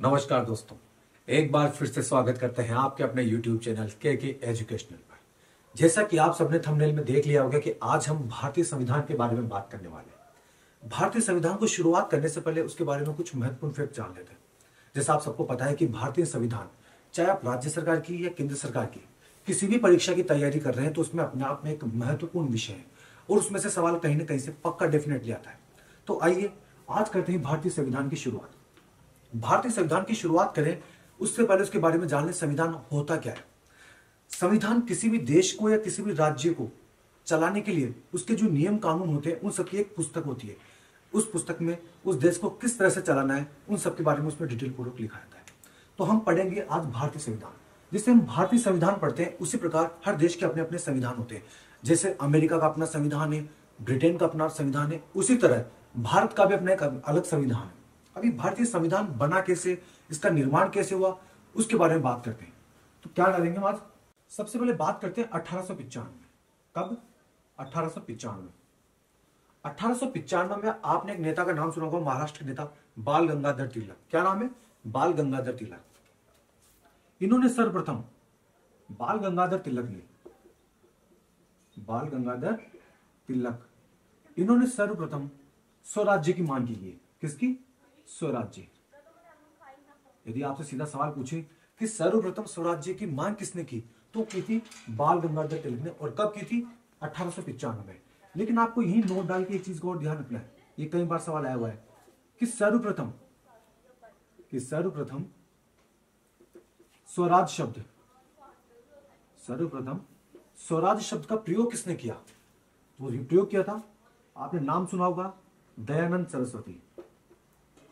नमस्कार दोस्तों, एक बार फिर से स्वागत करते हैं आपके अपने YouTube चैनल के एजुकेशनल पर। जैसा कि आप सबने थंबनेल में देख लिया होगा कि आज हम भारतीय संविधान के बारे में बात करने वाले हैं। भारतीय संविधान को शुरुआत करने से पहले उसके बारे में कुछ महत्वपूर्ण फैक्ट जान लेते हैं। जैसा आप सबको पता है कि भारतीय संविधान, चाहे आप राज्य सरकार की या केंद्र सरकार की किसी भी परीक्षा की तैयारी कर रहे हैं, तो उसमें अपने आप में एक महत्वपूर्ण विषय है और उसमें से सवाल कहीं ना कहीं से पक्का डेफिनेटली आता है। तो आइए आज करते हैं भारतीय संविधान की शुरुआत। भारतीय संविधान की शुरुआत करें उससे पहले उसके बारे में जान लें संविधान होता क्या है। संविधान किसी भी देश को या किसी भी राज्य को चलाने के लिए उसके जो नियम कानून होते हैं उन सबकी एक पुस्तक होती है। उस पुस्तक में उस देश को किस तरह से चलाना है उन सब के बारे में उसमें डिटेल पूर्वक लिखा जाता है। तो हम पढ़ेंगे आज भारतीय संविधान। जिससे हम भारतीय संविधान पढ़ते हैं उसी प्रकार हर देश के अपने अपने संविधान होते हैं। जैसे अमेरिका का अपना संविधान है, ब्रिटेन का अपना संविधान है, उसी तरह भारत का भी अपना एक अलग संविधान है। अभी भारतीय संविधान बना कैसे, इसका निर्माण कैसे हुआ, उसके बारे में बात करते हैं। तो क्या डालेंगे हम आज? सबसे पहले बात करते हैं 1895। कब? 1895। 1895 में आपने एक नेता का नाम सुना होगा, महाराष्ट्र के नेता बाल गंगाधर तिलक। क्या नाम है? बाल गंगाधर तिलक। इन्होंने सर्वप्रथम बाल गंगाधर तिलक इन्होंने सर्वप्रथम स्वराज्य की मांग की है। किसकी? स्वराज्य। यदि आपसे सीधा सवाल पूछे कि सर्वप्रथम स्वराज्य की मांग किसने की, तो की थी बाल गंगाधर तिलक ने। और कब की थी? 1895 में। लेकिन आपको यही नोट डाल के एक चीज को और ध्यान रखना है, ये कई बार सवाल आया हुआ है कि सर्वप्रथम स्वराज शब्द का प्रयोग किसने किया? तो प्रयोग किया था, आपने नाम सुना होगा, दयानंद सरस्वती।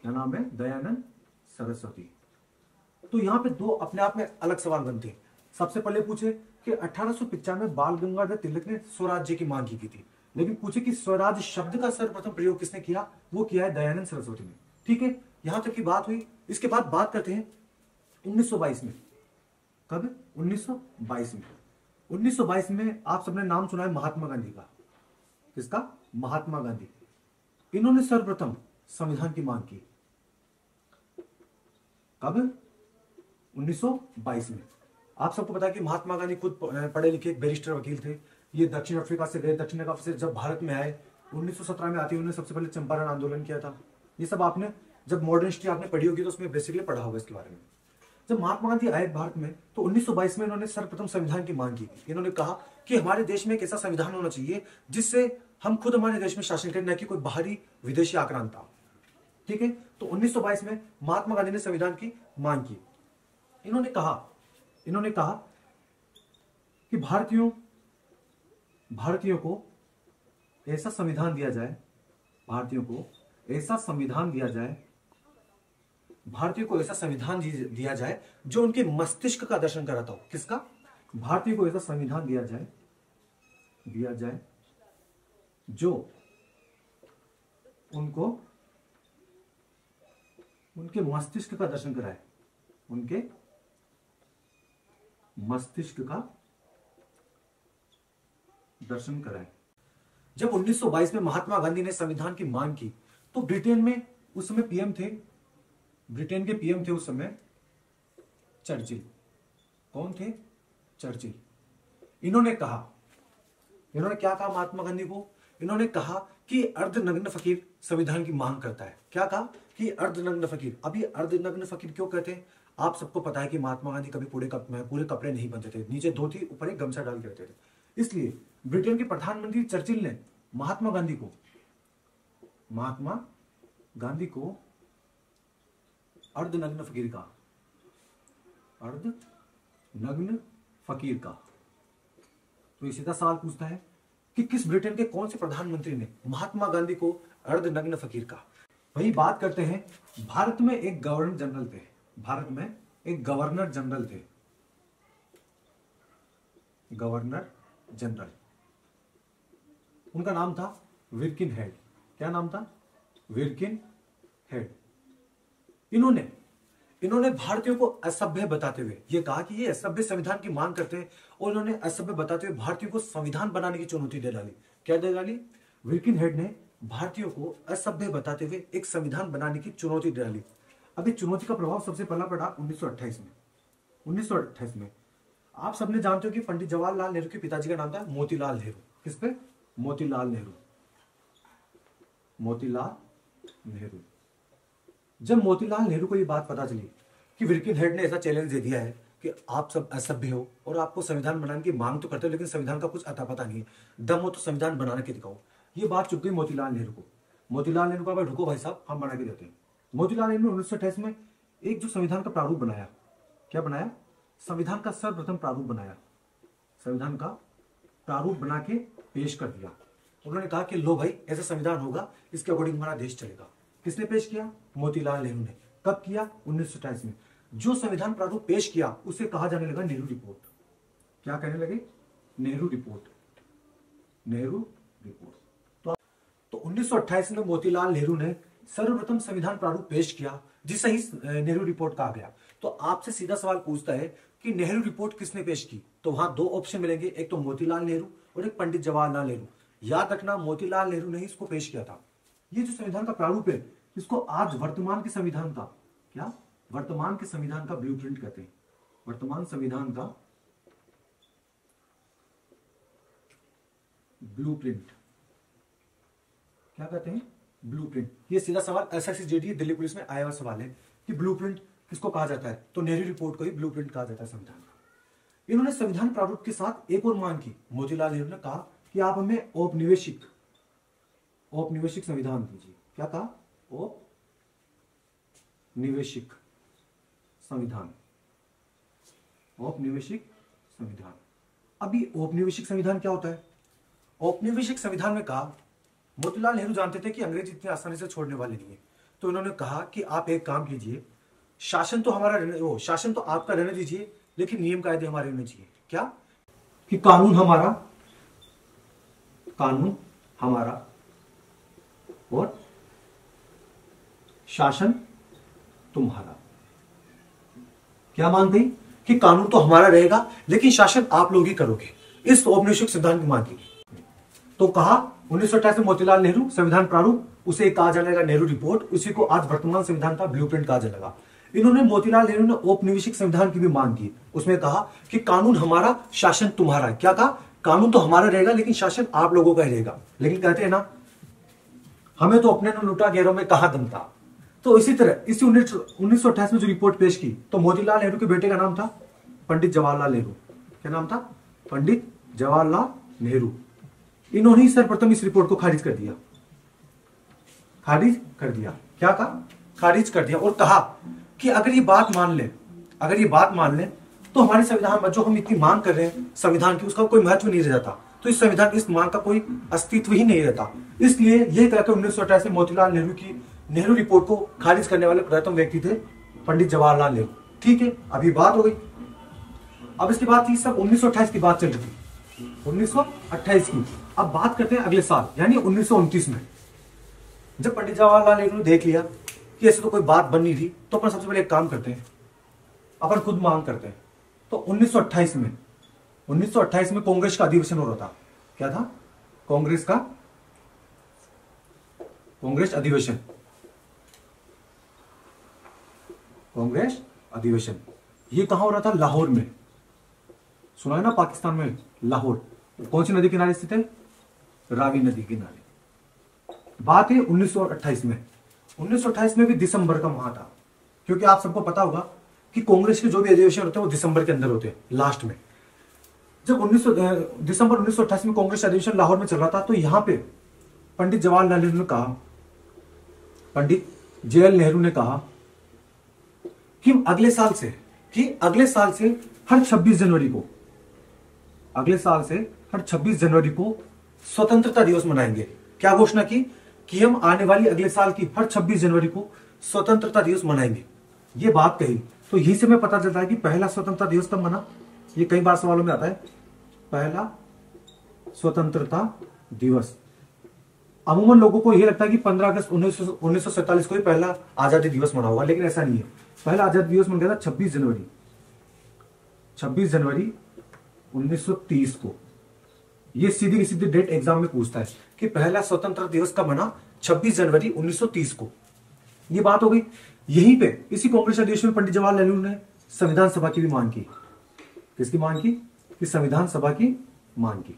क्या नाम है? दयानंद सरस्वती। तो यहां पे दो अपने आप में अलग सवाल बनते हैं। सबसे पहले पूछे कि 1895 में बाल गंगाधर तिलक ने स्वराज्य की मांग की थी, लेकिन पूछे कि स्वराज शब्द का सर्वप्रथम प्रयोग किसने किया? वो किया है दयानंद सरस्वती ने। ठीक है, यहां तक की बात हुई। इसके बाद बात करते हैं 1922 में। कब? 1922 में। 1922 में आप सबने नाम सुना है महात्मा गांधी का। किसका? महात्मा गांधी। इन्होंने सर्वप्रथम संविधान की मांग की। कब? 1922 में। आप सबको पता है कि महात्मा गांधी खुद पढ़े लिखे एक बैरिस्टर वकील थे। ये दक्षिण अफ्रीका से गए, दक्षिण अफ्रीका से जब भारत में आए 1917 में आते, उन्होंने सबसे पहले चंपारण आंदोलन किया था। ये सब आपने जब मॉडर्न हिस्ट्री आपने पढ़ी होगी तो उसमें बेसिकली पढ़ा होगा इसके बारे में। जब महात्मा गांधी आए भारत में तो 1922 में इन्होंने सर्वप्रथम संविधान की मांग की। इन्होंने कहा कि हमारे देश में एक ऐसा संविधान होना चाहिए जिससे हम खुद हमारे देश में शासन करें, न कि कोई बाहरी विदेशी आक्रांता। ठीक है, तो 1922 में महात्मा गांधी ने संविधान की मांग की। इन्होंने कहा कि भारतीयों को ऐसा संविधान दिया जाए, भारतीयों को ऐसा संविधान दिया जाए जो उनके मस्तिष्क का दर्शन कराता हो। किसका? भारतीयों को ऐसा संविधान दिया जाए जो उनके मस्तिष्क का दर्शन कराए, उनके मस्तिष्क का दर्शन कराए। जब 1922 में महात्मा गांधी ने संविधान की मांग की तो ब्रिटेन में उस समय पीएम थे, ब्रिटेन के पीएम थे उस समय चर्चिल। कौन थे? चर्चिल। इन्होंने क्या कहा महात्मा गांधी को? इन्होंने कहा कि अर्धनग्न फकीर संविधान की मांग करता है। क्या कहा? कि अर्धनग्न फकीर। अभी अर्धनग्न फकीर क्यों कहते हैं? आप सबको पता है कि महात्मा गांधी कभी पूरे कपड़े नहीं पहनते थे, नीचे धोती ऊपर एक गमछा डाल के रहते थे। इसलिए ब्रिटेन के प्रधानमंत्री चर्चिल ने महात्मा गांधी को अर्धनग्न फकीर का। तो सीधा सवाल पूछता है कि किस ब्रिटेन के कौन से प्रधानमंत्री ने महात्मा गांधी को अर्धनग्न फकीर का? वही बात करते हैं, भारत में एक गवर्नर जनरल थे। उनका नाम था विर्किन हेड। क्या नाम था? विर्किन हेड। इन्होंने भारतीयों को असभ्य बताते हुए ये कहा कि ये असभ्य संविधान की मांग करते हैं, और इन्होंने असभ्य बताते हुए भारतीयों को संविधान बनाने की चुनौती दे डाली। क्या दे डाली? विल्किन हेड ने भारतीयों को असभ्य बताते हुए एक संविधान बनाने की चुनौती डाली। अभी चुनौती का प्रभाव सबसे पहला पड़ा 1928 में। 1928 में आप सबने जानते हो कि पंडित जवाहरलाल नेहरू के पिताजी का नाम था मोतीलाल नेहरू। किस पे? मोतीलाल नेहरू। मोतीलाल नेहरू। जब मोतीलाल नेहरू को ये बात पता चली कि विल्किन हेड ने ऐसा चैलेंज दे दिया है कि आप सब असभ्य हो और आपको संविधान बनाने की मांग तो करते हो लेकिन संविधान का कुछ अता पता नहीं है, दम हो तो संविधान बना के दिखाओ, ये बात चुप गई मोतीलाल नेहरू को। मोतीलाल नेहरू का भाई रुको भाई साहब, हम बना के देते हैं। मोतीलाल नेहरू ने 1928 में एक जो संविधान का प्रारूप बनाया, क्या बनाया? संविधान का सर्वप्रथम प्रारूप बनाया, संविधान का प्रारूप बना के पेश कर दिया। उन्होंने कहा कि लो भाई ऐसा संविधान होगा, इसके अकॉर्डिंग हमारा देश चलेगा। किसने पेश किया? मोतीलाल नेहरू ने। कब किया? 1928 में। जो संविधान प्रारूप पेश किया उसे कहा जाने लगा नेहरू रिपोर्ट। क्या कहने लगे? नेहरू रिपोर्ट। नेहरू रिपोर्ट। तो 1928 में मोतीलाल नेहरू ने सर्वप्रथम संविधान प्रारूप पेश किया, जिसे ही नेहरू रिपोर्ट कहा गया। तो आपसे सीधा सवाल पूछता है कि नेहरू रिपोर्ट किसने पेश की? तो वहां दो ऑप्शन मिलेंगे, एक तो मोतीलाल नेहरू और एक पंडित जवाहरलाल नेहरू। याद रखना मोतीलाल नेहरू ने ही इसको पेश किया था। ये जो संविधान का प्रारूप है इसको आज वर्तमान के संविधान का, क्या वर्तमान के संविधान का ब्लूप्रिंट कहते हैं। वर्तमान संविधान का ब्लूप्रिंट क्या कहते हैं? ब्लूप्रिंट। ये सीधा सवाल एसएससी दिल्ली पुलिस में आया हुआ सवाल है कि ब्लूप्रिंट किसको कहा जाता है? तो नेहरू रिपोर्ट को ही ब्लूप्रिंट कहा जाता है संविधान का। इन्होंने संविधान प्रारूप के साथ एक और मांग की। मोतीलाल नेहरू ने कहा कि आप हमें औपनिवेशिक संविधान दीजिए। क्या कहा? औपनिवेशिक संविधान। औपनिवेशिक संविधान। अभी औपनिवेशिक संविधान क्या होता है? औपनिवेशिक संविधान में कहा, मोतीलाल नेहरू जानते थे कि अंग्रेज इतनी आसानी से छोड़ने वाले नहीं है, तो इन्होंने कहा कि आप एक काम कीजिए, शासन तो आपका रहने दीजिए, लेकिन नियम कायदे हमारे होने चाहिए। क्या? कि कानून हमारा और शासन तुम्हारा। क्या मांग गई? कि कानून तो हमारा रहेगा लेकिन शासन आप लोग ही करोगे। इस औपनिवेशिक सिद्धांत की मांग की। तो कहा 1928 में मोतीलाल नेहरू संविधान प्रारूप, उसे कहा जाने लगा नेहरू रिपोर्ट, उसी को आज वर्तमान संविधान का ब्लूप्रिंट कहा जाने लगा। इन्होंने मोतीलाल नेहरू ने औपनिवेशिक संविधान की भी मांग की। उसमें कहा कि कानून हमारा, शासन तुम्हारा। क्या कहा? कानून तो हमारा रहेगा लेकिन शासन आप लोगों का ही रहेगा। लेकिन कहते हैं ना, हमें तो अपने ने लूटा, गैरों में कहां दम था। तो इसी तरह इसी 1928 में जो रिपोर्ट पेश की, तो मोतीलाल नेहरू के बेटे का नाम था पंडित जवाहरलाल नेहरू। क्या नाम था? पंडित जवाहरलाल नेहरू। इन्होंने ही सर्वप्रथम इस रिपोर्ट को खारिज कर दिया। क्या कहा? खारिज कर दिया और कहा कि अगर ये बात मान ले तो हमारे संविधान में जो हम इतनी मांग कर रहे हैं संविधान की, उसका कोई महत्व नहीं रह जाता। तो इस संविधान इस मांग का कोई अस्तित्व ही नहीं रहता। इसलिए यह कहकर 1928 में मोतीलाल नेहरू की नेहरू रिपोर्ट को खारिज करने वाले प्रथम व्यक्ति थे पंडित जवाहरलाल नेहरू। ठीक है, अभी बात हो गई। अब इसके बाद थी सब 1928 की बात चल रही थी, 1928 की। अब बात करते हैं अगले साल यानी 1929 में। जब पंडित जवाहरलाल नेहरू ने देख लिया कि ऐसे तो कोई बात बन नहीं थी, तो अपन सबसे पहले एक काम करते हैं, अपन खुद मांग करते हैं। तो 1928 में कांग्रेस का अधिवेशन हो रहा था। क्या था? कांग्रेस अधिवेशन। ये कहां हो रहा था? लाहौर में। सुना है ना, पाकिस्तान में लाहौर। कौन सी नदी किनारे स्थित है? रावी नदी किनारे। बात है 1928 में। 1928 में भी दिसंबर का माह था, क्योंकि आप सबको पता होगा कि कांग्रेस के जो भी अधिवेशन होते हैं वो दिसंबर के अंदर होते हैं, लास्ट में। जब दिसंबर 1928 में कांग्रेस अधिवेशन लाहौर में चल रहा था, तो यहां पे पंडित जवाहरलाल नेहरू ने कहा, पंडित जेएल नेहरू ने कहा कि अगले साल से हर 26 जनवरी को स्वतंत्रता दिवस मनाएंगे। क्या घोषणा की? कि हम आने वाली अगले साल की हर 26 जनवरी को स्वतंत्रता दिवस मनाएंगे। ये बात कही, तो यहीं से हमें पता चलता है कि पहला स्वतंत्रता दिवस कब मना। ये कई बार सवालों में आता है, पहला स्वतंत्रता दिवस। अमूमन लोगों को यह लगता है कि 15 अगस्त 1947 को ही पहला आजादी दिवस मना होगा, लेकिन ऐसा नहीं है। पहला आजादी दिवस मन गया था 26 जनवरी 1930 को। ये सीधी की सीधी डेट एग्जाम में पूछता है कि पहला स्वतंत्रता दिवस कब मना? 26 जनवरी 1930 को। ये बात हो गई। यहीं पे इसी कांग्रेस अधिवेशन में पंडित जवाहरलाल नेहरू ने संविधान सभा की भी मांग की। किसकी मांग की? कि संविधान सभा की मांग की।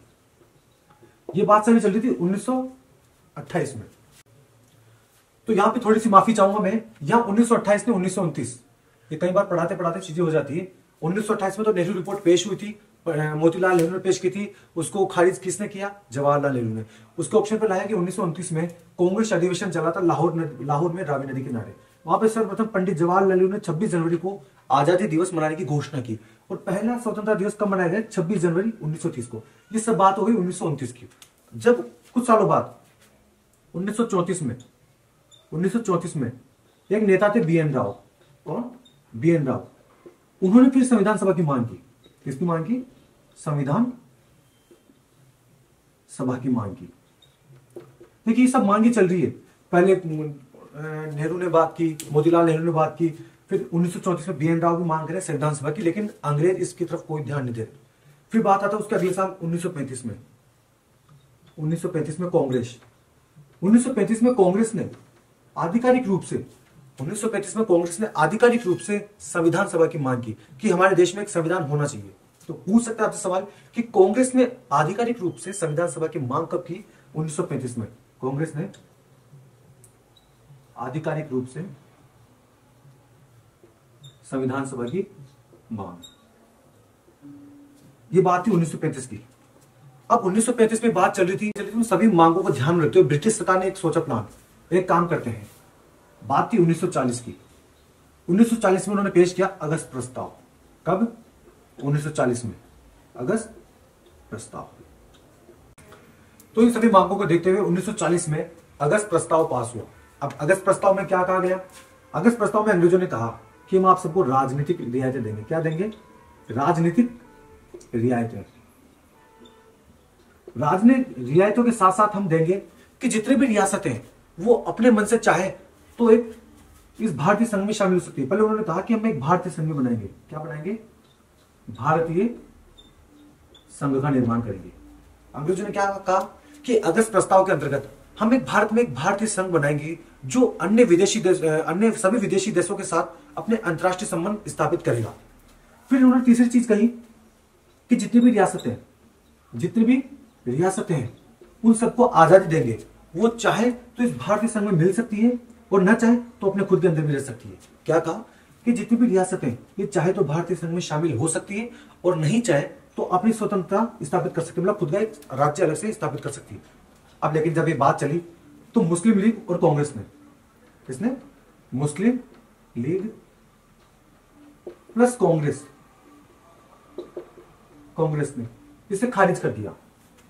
ये बात सभी चल रही थी 1928 में। तो यहां पे थोड़ी सी माफी चाहूंगा मैं, यहां 1928 में 1929, ये कई बार पढ़ाते पढ़ाते चीजें हो जाती है। 1928 में तो नेहरू रिपोर्ट पेश हुई थी, मोतीलाल नेहरू ने पेश की थी, उसको खारिज किसने किया? जवाहरलाल नेहरू ने। उसके ऑप्शन पर लाया कि 1929 में कांग्रेस अधिवेशन चला था लाहौर में रावी नदी किनारे। वहां पे सर्वप्रथम पंडित जवाहरलाल नेहरू ने 26 जनवरी को आजादी दिवस मनाने की घोषणा की, और पहला स्वतंत्रता दिवस कब मनाया गया? 26 जनवरी 1930 को। ये सब बात हो गई 1929 की। जब कुछ सालों बाद 1934 में एक नेता थे बी एन राव। कौन? B N Rao. उन्होंने फिर संविधान सभा की मांग की। किसकी मांग की? संविधान सभा की मांग की। देखिए ये सब मांगी चल रही है। पहले नेहरू ने बात की, मोतीलाल नेहरू ने बात की, फिर 1934 में बी एन राव भी मांग रहे संविधान सभा की, लेकिन अंग्रेज इसकी तरफ कोई ध्यान नहीं दे रहे। फिर बात आता है उसके अगले साल 1935 में। 1935 में कांग्रेस, 1935 में कांग्रेस ने आधिकारिक रूप से 1935 में कांग्रेस ने आधिकारिक रूप से संविधान सभा की मांग की कि हमारे देश में एक संविधान होना चाहिए। तो पूछ सकते हैं आपसे सवाल कि कांग्रेस ने आधिकारिक रूप से संविधान सभा की मांग कब की? 1935 में कांग्रेस ने आधिकारिक रूप से संविधान सभा की मांग। ये बात थी 1935 की। अब 1935 में बात चल रही थी सभी मांगों को ध्यान में रखते हुए ब्रिटिश सरकार ने एक सोचा प्लान, एक काम करते हैं। बात थी 1940 की। 1940 में उन्होंने पेश किया अगस्त प्रस्ताव। कब? 1940 में अगस्त प्रस्ताव। तो इन सभी मांगों को देखते हुए 1940 में अगस्त प्रस्ताव पास हुआ। अब अगस्त प्रस्ताव में क्या कहा गया? अगस्त प्रस्ताव में अंग्रेजों ने कहा कि हम आप सबको राजनीतिक रियायतें देंगे। क्या देंगे? राजनीतिक रियायतें। राजनीतिक रियायतों के साथ साथ हम देंगे कि जितने भी रियासतें हैं वो अपने मन से चाहे तो एक इस भारतीय संघ में शामिल हो सकती है। पहले उन्होंने कहा कि हम एक भारतीय संघ में बनाएंगे। क्या बनाएंगे? भारतीय संघ का निर्माण करेंगे। अंग्रेजों ने क्या कहा कि अगस्त प्रस्ताव के अंतर्गत हम एक भारत में एक भारतीय संघ बनाएंगे जो अन्य सभी विदेशी देशों के साथ अपने अंतर्राष्ट्रीय संबंध स्थापित करेगा। फिर उन्होंने तीसरी चीज कही कि जितनी भी रियासतें हैं उन सबको आजादी देंगे। वो चाहे तो इस भारतीय संघ में मिल सकती है और न चाहे तो अपने खुद के अंदर भी रह सकती है। क्या कहा कि जितनी भी रियासतें ये चाहे तो भारतीय संघ में शामिल हो सकती है और नहीं चाहे तो अपनी स्वतंत्रता स्थापित कर सकती है, मतलब खुद का एक राज्य अलग से स्थापित कर सकती है। अब लेकिन जब ये बात चली तो मुस्लिम लीग और कांग्रेस ने, किसने? मुस्लिम लीग प्लस कांग्रेस ने इसे खारिज कर दिया।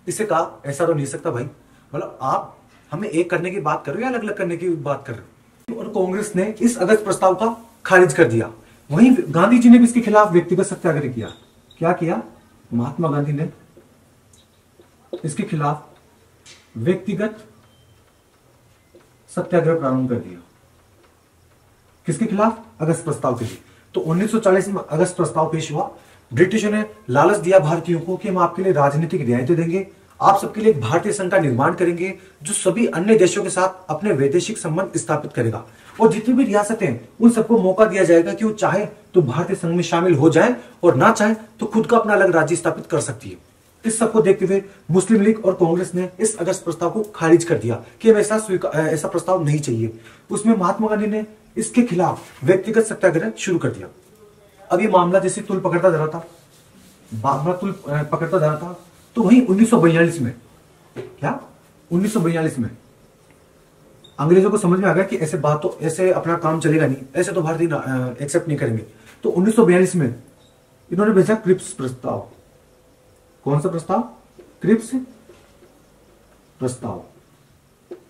इसे कहा ऐसा तो नहीं सकता भाई, मतलब आप हमें एक करने की बात कर रहे हो या अलग अलग करने की बात कर रहे हो। और कांग्रेस ने इस अगस्त प्रस्ताव का खारिज कर दिया। वहीं गांधी जी ने भी इसके खिलाफ व्यक्तिगत सत्याग्रह किया। क्या किया? महात्मा गांधी ने इसके खिलाफ व्यक्तिगत सत्याग्रह प्रारंभ कर दिया। किसके खिलाफ? अगस्त प्रस्ताव के लिए। तो 1940 में अगस्त प्रस्ताव पेश हुआ। ब्रिटिशों ने लालच दिया भारतीयों को कि हम आपके लिए राजनीतिक रियायतें देंगे, आप सबके लिए एक भारतीय संघ का निर्माण करेंगे जो सभी अन्य देशों के साथ अपने वैदेशिक संबंध स्थापित करेगा, और जितनी भी रियासतें हैं उन सबको मौका दिया जाएगा कि वो चाहे तो भारतीय संघ में शामिल हो जाए और ना चाहे तो खुद का अपना अलग राज्य स्थापित कर सकती है। इस सबको देखते हुए मुस्लिम लीग और कांग्रेस ने इस अगस्त प्रस्ताव को खारिज कर दिया कि ऐसा प्रस्ताव नहीं चाहिए। उसमें महात्मा गांधी ने इसके खिलाफ व्यक्तिगत सत्याग्रह शुरू कर दिया। अब ये मामला जैसे तुल पकड़ता जा रहा था, तो वहीं 1942 में, क्या 1942 में अंग्रेजों को समझ में आ गया कि ऐसे अपना काम चलेगा नहीं, ऐसे तो भारतीय एक्सेप्ट नहीं करेंगे। तो 1942 में इन्होंने भेजा क्रिप्स प्रस्ताव। कौन सा प्रस्ताव? क्रिप्स प्रस्ताव।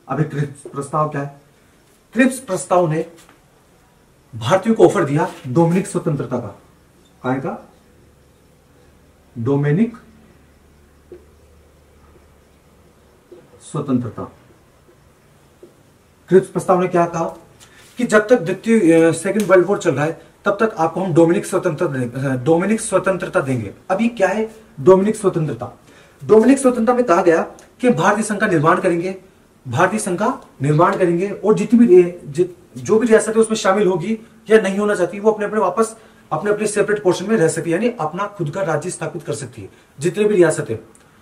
अभी क्रिप्स प्रस्ताव क्या है? क्रिप्स प्रस्ताव ने भारतीयों को ऑफर दिया डोमिनिक स्वतंत्रता का। काय का? डोमिनिक स्वतंत्रता। क्रिप्स प्रस्ताव ने क्या कहा कि जब तक सेकेंड वर्ल्ड वॉर चल रहा है तब तक आपको हम डोमिनिक स्वतंत्रता देंगे। अभी क्या है डोमिनिक स्वतंत्रता? डोमिनिक स्वतंत्रता में कहा गया कि भारतीय संघ का निर्माण करेंगे, भारतीय संघ का निर्माण करेंगे और जितनी भी जो भी रियासतें उसमें शामिल होगी या नहीं होना चाहती वो अपने अपने वापस अपने अपने सेपरेट पोर्शन में रह सकती है, यानी अपना खुद का राज्य स्थापित कर सकती है जितनी भी रियासतें।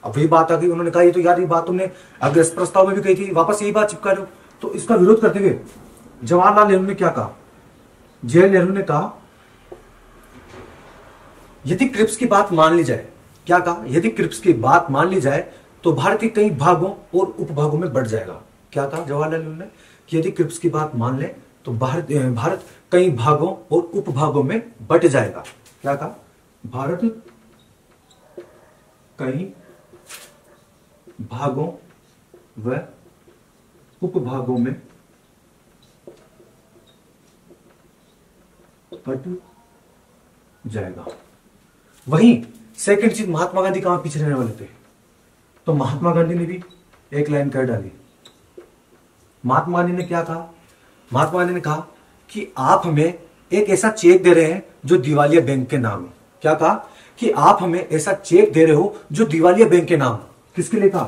अब वही बात आ गई, उन्होंने कहा ये तो यार ये बात तुमने अग्रस्त प्रस्ताव में भी कही थी, वापस यही बात चिपका रहे हो। तो इसका विरोध करते हुए जवाहरलाल नेहरू ने क्या कहा, जवाहरलाल नेहरू ने कहा यदि क्रिप्स की बात मान ली जाए, क्या कहा, यदि क्रिप्स की बात मान ली जाए तो भारत के कई भागों और उपभागों में बढ़ जाएगा। क्या कहा जवाहरलाल नेहरू ने कि यदि क्रिप्स की बात मान ले तो भारत कई भागों और उपभागों में बट जाएगा। क्या कहा, भारत कई भागों व उपभागों में बट जाएगा। वहीं सेकंड चीज, महात्मा गांधी कहां पीछे रहने वाले थे, तो महात्मा गांधी ने भी एक लाइन कर डाली। महात्मा गांधी ने क्या कहा, महात्मा गांधी ने कहा कि आप हमें एक ऐसा चेक दे रहे हैं जो दिवालिया बैंक के नाम है। क्या कहा कि आप हमें ऐसा चेक दे रहे हो जो दिवालिया बैंक के नाम। किसके लिए कहा,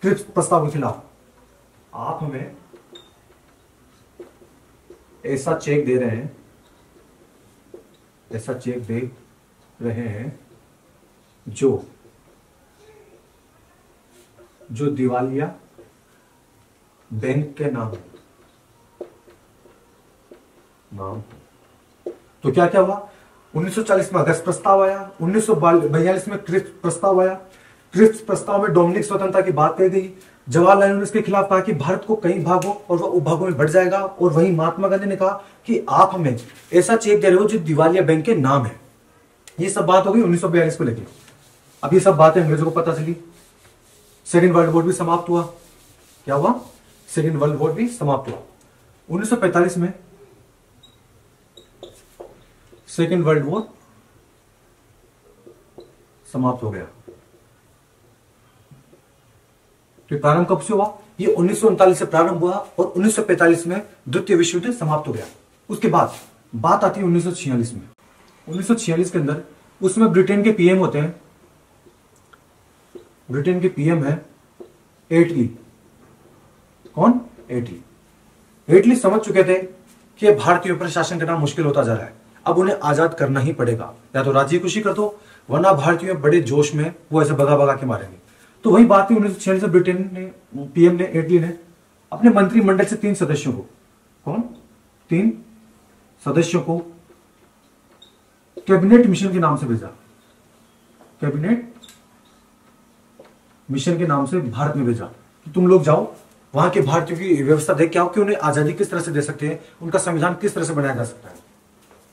क्रिप्स प्रस्ताव के खिलाफ। आप हमें ऐसा चेक दे रहे हैं, ऐसा चेक दे रहे हैं जो दिवालिया बैंक के नाम। तो क्या क्या हुआ, 1940 में अगस्त प्रस्ताव आया, 1942 में क्रिप्स प्रस्ताव आया। क्रिप्स प्रस्ताव में डोमिनिक स्वतंत्रता की बात कही गई। जवाहरलाल नेहरू ने इसके खिलाफ कहा कि भारत को कई भागों और वह उपभागों में बढ़ जाएगा। और वहीं महात्मा गांधी ने कहा कि आप हमें ऐसा चेक दे रहे हो जो दिवालिया बैंक के नाम है। ये सब बात हो गई 1942 को लेकर। अब ये सब बातें अंग्रेजों को पता चली, सेकेंड वर्ल्ड वॉर भी समाप्त हुआ। क्या हुआ, सेकेंड वर्ल्ड वॉर भी समाप्त हुआ। 1945 में सेकेंड वर्ल्ड वॉर समाप्त हो गया। तो प्रारंभ कब से हुआ, ये 1939 से प्रारंभ हुआ और 1945 में द्वितीय विश्व युद्ध समाप्त हो गया। उसके बाद बात आती है 1946 में। 1946 के अंदर उसमें ब्रिटेन के पीएम होते हैं, ब्रिटेन के पीएम है एटली। कौन, एटली। एटली समझ चुके थे कि भारतीयों पर शासन करना मुश्किल होता जा रहा है, अब उन्हें आजाद करना ही पड़ेगा, या तो राज्य खुशी कर दो वरना भारतीयों बड़े जोश में वो ऐसे भगा भगा के मारेंगे। तो वही बात थी 1946 में ब्रिटेन ने, पीएम ने, एटली ने अपने मंत्रिमंडल से 3 सदस्यों को, कौन, 3 सदस्यों को कैबिनेट मिशन के नाम से भेजा, कैबिनेट मिशन के नाम से भारत में भेजा कि तुम लोग जाओ वहां के भारतीयों की व्यवस्था देख के आओ कि उन्हें आजादी किस तरह से दे सकते हैं, उनका संविधान किस तरह से बनाया जा सकता है।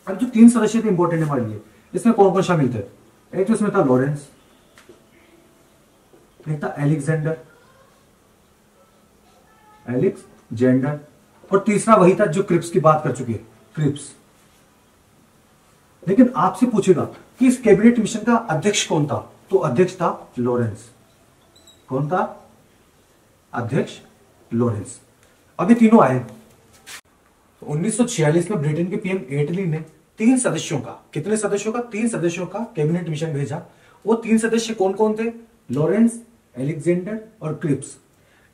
अब जो 3 सदस्य थे इंपॉर्टेंट है हमारे लिए, इसमें कौन कौन शामिल थे, एक तो इसमें था लॉरेंस, एक था एलेक्जेंडर, और तीसरा वही था जो क्रिप्स की बात कर चुके हैं, क्रिप्स। लेकिन आपसे पूछेगा कि इस कैबिनेट मिशन का अध्यक्ष कौन था, तो अध्यक्ष था लॉरेंस। कौन था, अध्यक्ष लॉरेंस। अभी तीनों आए। तो 1946 में ब्रिटेन के पीएम एटली ने 3 सदस्यों का, कितने सदस्यों का, 3 सदस्यों का कैबिनेट मिशन भेजा। वो 3 सदस्य कौन कौन थे, लॉरेंस, एलेक्जेंडर और क्रिप्स।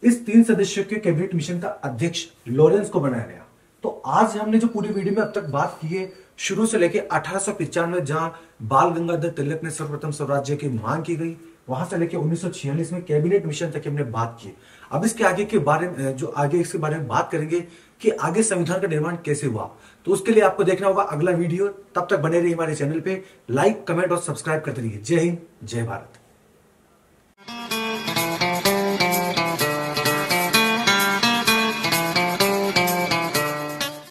इस 3 सदस्यों के कैबिनेट मिशन का अध्यक्ष लॉरेंस को बनाया गया। तो आज हमने जो पूरी वीडियो में अब तक बात की है, शुरू से लेकर 1895 में जहां बाल गंगाधर तिलक ने सर्वप्रथम स्वराज्य की मांग की गई, वहां से लेकर 1946 में कैबिनेट मिशन तक हमने बात की। अब इसके आगे के बारे में, जो आगे इसके बारे में बात करेंगे कि आगे संविधान का निर्माण कैसे हुआ, तो उसके लिए आपको देखना होगा अगला वीडियो। तब तक बने रहिए हमारे चैनल पे, लाइक, कमेंट और सब्सक्राइब करते रहिए। जय हिंद, जय भारत।